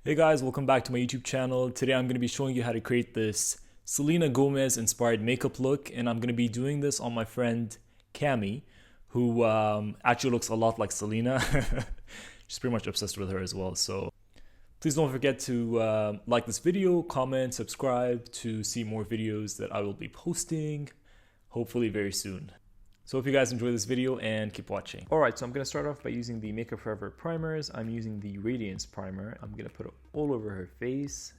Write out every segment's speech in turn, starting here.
Hey guys, welcome back to my YouTube channel. Today I'm going to be showing you how to create this Selena Gomez inspired makeup look, and I'm going to be doing this on my friend Cami, who actually looks a lot like Selena. She's pretty much obsessed with her as well. So please don't forget to like this video, comment, subscribe to see more videos that I will be posting hopefully very soon. So hope you guys enjoy this video and keep watching. Alright, so I'm going to start off by using the Makeup Forever primers. I'm using the Radiance primer. I'm going to put it all over her face.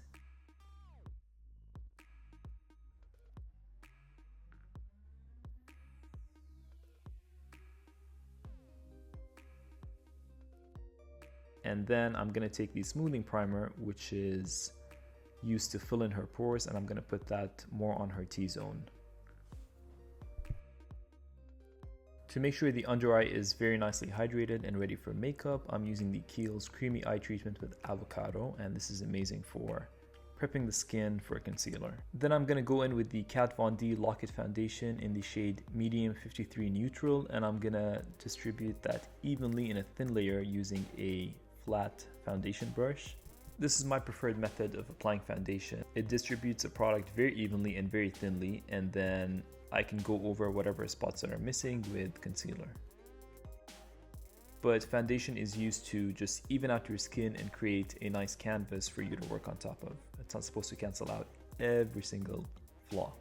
And then I'm going to take the smoothing primer, which is used to fill in her pores, and I'm going to put that more on her T-zone. To make sure the under eye is very nicely hydrated and ready for makeup, I'm using the KIEHL'S Creamy Eye Treatment with Avocado, and this is amazing for prepping the skin for a concealer. Then I'm going to go in with the Kat Von D Lock-It Foundation in the shade Medium 53 Neutral, and I'm going to distribute that evenly in a thin layer using a flat foundation brush. This is my preferred method of applying foundation. It distributes a product very evenly and very thinly, and then I can go over whatever spots that are missing with concealer. But foundation is used to just even out your skin and create a nice canvas for you to work on top of. It's not supposed to cancel out every single flaw.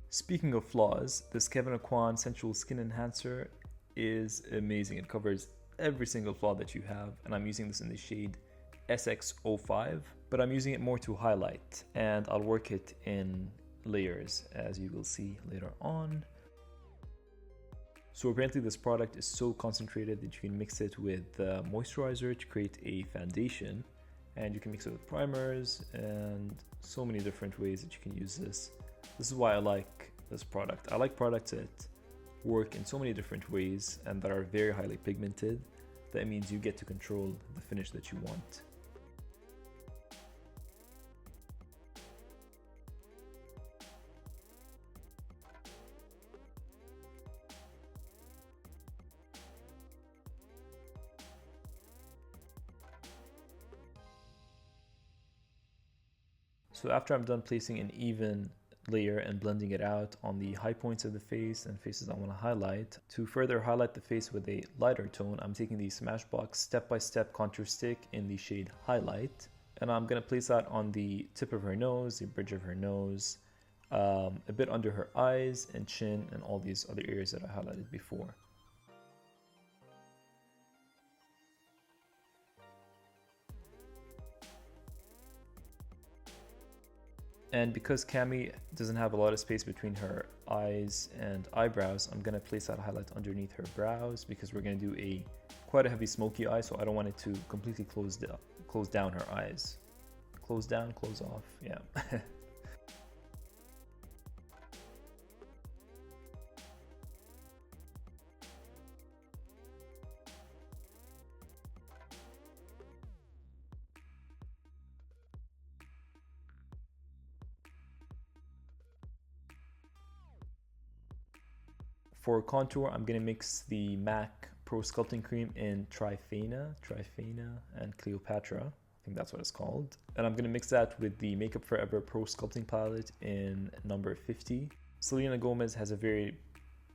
Speaking of flaws, this KEVYN AUCOIN Sensual Skin Enhancer is amazing. It covers every single flaw that you have, and I'm using this in the shade SX05, but I'm using it more to highlight, and I'll work it in layers as you will see later on. So apparently this product is so concentrated that you can mix it with moisturizer to create a foundation, and you can mix it with primers and so many different ways that you can use this. This is why I like this product. I like products that work in so many different ways and that are very highly pigmented. That means you get to control the finish that you want. So after I'm done placing an even layer and blending it out on the high points of the face and faces I want to highlight, to further highlight the face with a lighter tone, I'm taking the Smashbox step-by-step contour stick in the shade Highlight, and I'm going to place that on the tip of her nose, the bridge of her nose, a bit under her eyes and chin, and all these other areas that I highlighted before. And because Cami doesn't have a lot of space between her eyes and eyebrows, I'm going to place that highlight underneath her brows because we're going to do quite a heavy smoky eye, so I don't want it to completely close down her eyes. Close down, close off, yeah. For contour, I'm going to mix the MAC Pro Sculpting Cream in Trifena and Cleopatra. I think that's what it's called. And I'm going to mix that with the Makeup Forever Pro Sculpting Palette in number 50. Selena Gomez has a very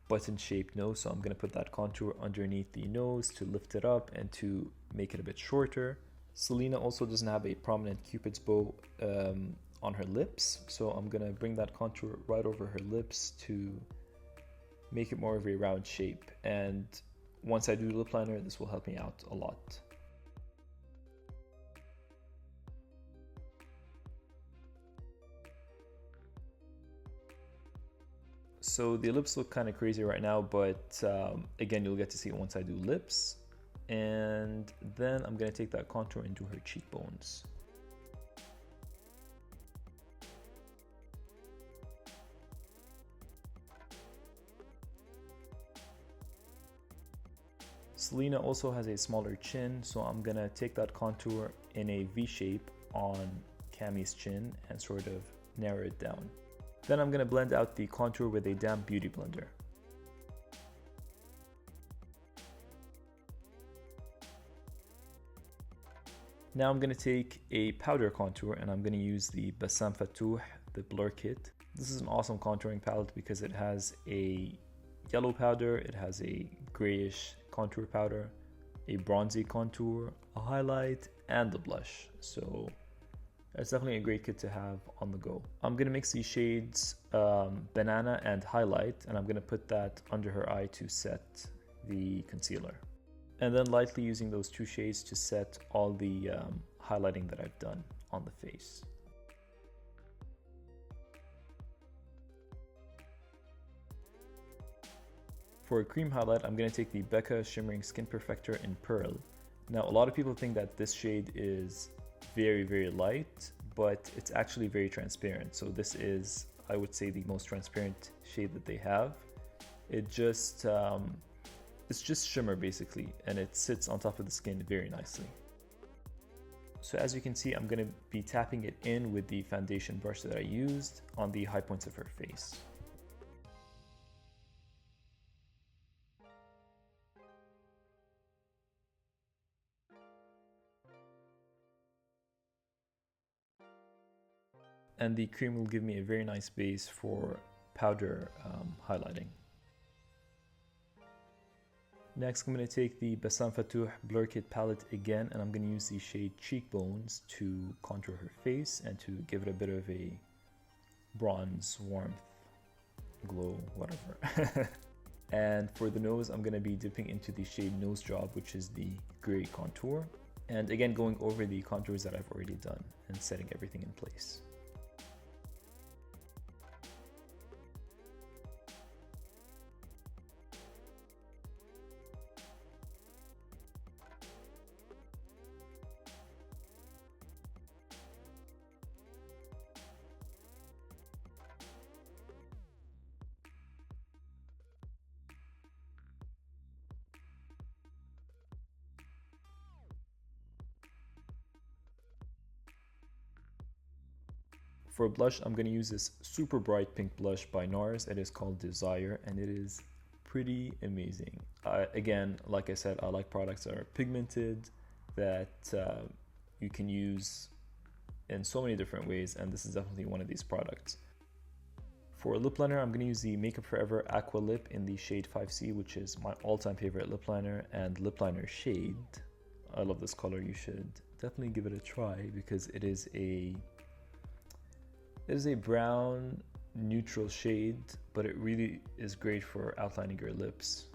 button-shaped nose, so I'm going to put that contour underneath the nose to lift it up and to make it a bit shorter. Selena also doesn't have a prominent Cupid's bow on her lips, so I'm going to bring that contour right over her lips to make it more of a round shape, and once I do lip liner, this will help me out a lot. So the lips look kind of crazy right now, but again, you'll get to see it once I do lips. And then I'm going to take that contour into her cheekbones. Selena also has a smaller chin, so I'm gonna take that contour in a V shape on Cammie's chin and sort of narrow it down. Then I'm gonna blend out the contour with a damp beauty blender. Now I'm gonna take a powder contour and I'm gonna use the Bassam Fatouh, the Blur Kit. This is an awesome contouring palette because it has a yellow powder, it has a grayish contour powder, a bronzy contour, a highlight, and the blush. So it's definitely a great kit to have on the go. I'm gonna mix these shades Banana and Highlight, and I'm gonna put that under her eye to set the concealer. And then lightly using those two shades to set all the highlighting that I've done on the face. For a cream highlight, I'm going to take the BECCA Shimmering Skin Perfector in Pearl. Now, a lot of people think that this shade is very, very light, but it's actually very transparent. So this is, I would say, the most transparent shade that they have. It's just shimmer basically, and it sits on top of the skin very nicely. So as you can see, I'm going to be tapping it in with the foundation brush that I used on the high points of her face. And the cream will give me a very nice base for powder highlighting. Next, I'm going to take the Bassam Fatouh Blur Kit palette again, and I'm going to use the shade Cheekbones to contour her face and to give it a bit of a bronze, warmth, glow, whatever. And for the nose, I'm going to be dipping into the shade Nose Job, which is the gray contour. And again, going over the contours that I've already done and setting everything in place. For blush, I'm going to use this super bright pink blush by NARS. It is called Desire, and it is pretty amazing. Again, like I said, I like products that are pigmented, that you can use in so many different ways, and this is definitely one of these products. For lip liner, I'm going to use the Makeup Forever Aqua Lip in the shade 5C, which is my all-time favorite lip liner and lip liner shade. I love this color. You should definitely give it a try because it is a brown neutral shade, but it really is great for outlining your lips.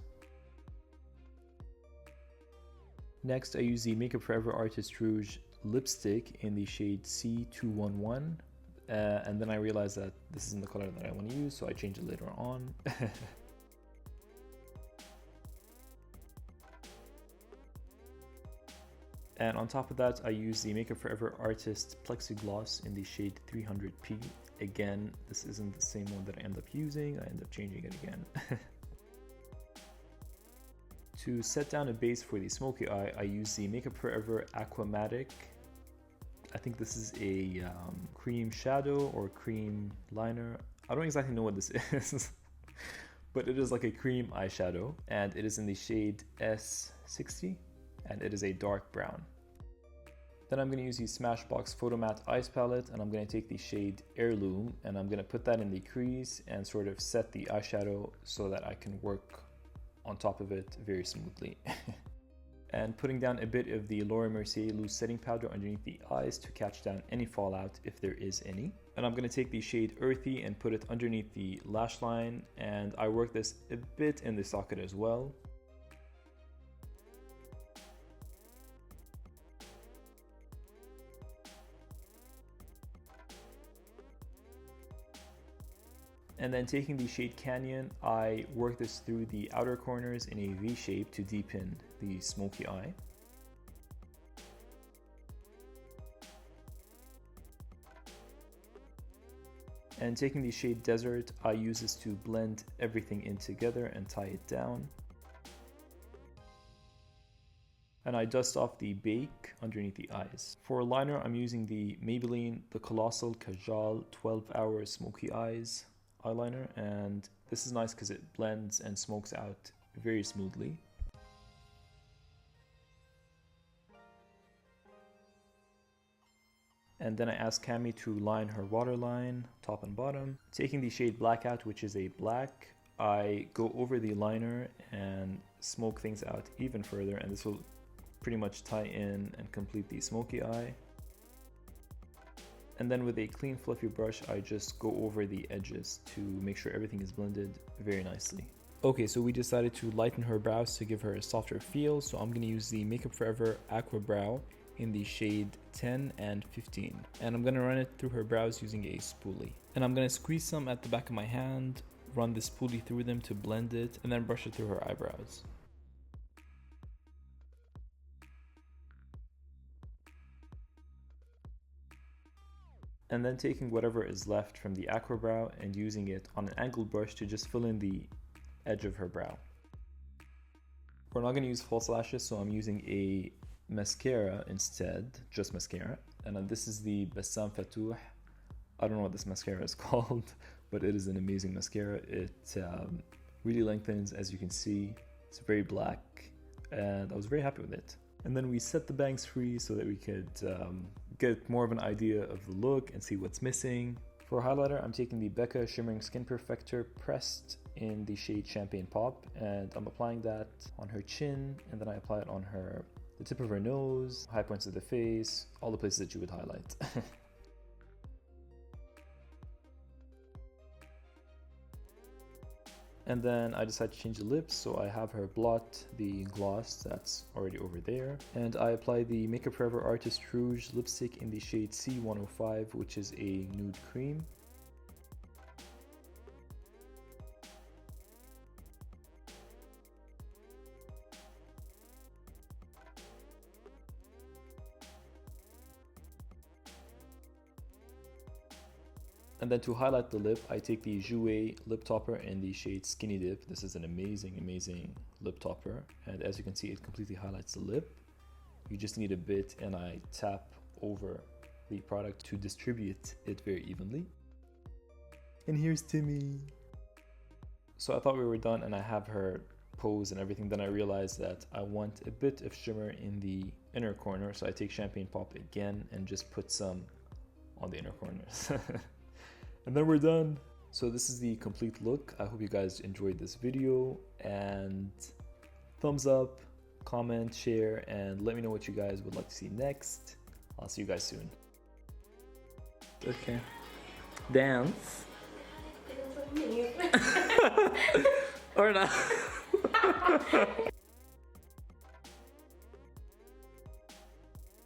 Next, I use the Makeup Forever Artist Rouge lipstick in the shade C211, and then I realized that this isn't the color that I want to use, so I changed it later on. And on top of that, I use the Makeup Forever Artist Plexigloss in the shade 300p. Again, this isn't the same one that I end up using. I end up changing it again. To set down a base for the smoky eye, I use the Makeup Forever Aqua Matic. I think this is a cream shadow or cream liner. I don't exactly know what this is, but it is like a cream eyeshadow, and it is in the shade S60. And it is a dark brown. Then I'm going to use the Smashbox Photo Matte Ice Palette, and I'm going to take the shade Heirloom, and I'm going to put that in the crease and sort of set the eyeshadow so that I can work on top of it very smoothly. And putting down a bit of the Laura Mercier loose setting powder underneath the eyes to catch down any fallout if there is any. And I'm going to take the shade Earthy and put it underneath the lash line, and I work this a bit in the socket as well. And then taking the shade Canyon, I work this through the outer corners in a V shape to deepen the smoky eye. And taking the shade Desert, I use this to blend everything in together and tie it down. And I dust off the bake underneath the eyes. For liner, I'm using the Maybelline, the Colossal Kajal 12-Hour Smoky Eyes eyeliner, and this is nice because it blends and smokes out very smoothly. And then I asked Cami to line her waterline, top and bottom. Taking the shade Blackout, which is a black, I go over the liner and smoke things out even further, and this will pretty much tie in and complete the smoky eye. And then with a clean fluffy brush, I just go over the edges to make sure everything is blended very nicely. Okay, so we decided to lighten her brows to give her a softer feel, so I'm going to use the Makeup Forever Aqua Brow in the shade 10 and 15. And I'm going to run it through her brows using a spoolie. And I'm going to squeeze some at the back of my hand, run the spoolie through them to blend it, and then brush it through her eyebrows. And then taking whatever is left from the Aqua Brow and using it on an angled brush to just fill in the edge of her brow. We're not going to use false lashes, so I'm using a mascara instead, just mascara. And then this is the Bassam Fatouh. I don't know what this mascara is called, but it is an amazing mascara. It really lengthens, as you can see. It's very black, and I was very happy with it. And then we set the bangs free so that we could get more of an idea of the look and see what's missing. For highlighter, I'm taking the BECCA Shimmering Skin Perfector pressed in the shade Champagne Pop, and I'm applying that on her chin, and then I apply it on the tip of her nose, high points of the face, all the places that you would highlight. And then I decided to change the lips, so I have her blot the gloss that's already over there. And I apply the Makeup Forever Artist Rouge lipstick in the shade C105, which is a nude cream. And then to highlight the lip, I take the JOUER lip topper in the shade Skinny Dip. This is an amazing lip topper. And as you can see, it completely highlights the lip. You just need a bit, and I tap over the product to distribute it very evenly. And here's Timmy. So I thought we were done, and I have her pose and everything. Then I realized that I want a bit of shimmer in the inner corner. So I take Champagne Pop again and just put some on the inner corners. And then we're done. So this is the complete look. I hope you guys enjoyed this video, and thumbs up, comment, share, and let me know what you guys would like to see next. I'll see you guys soon. Okay. Dance. Or not.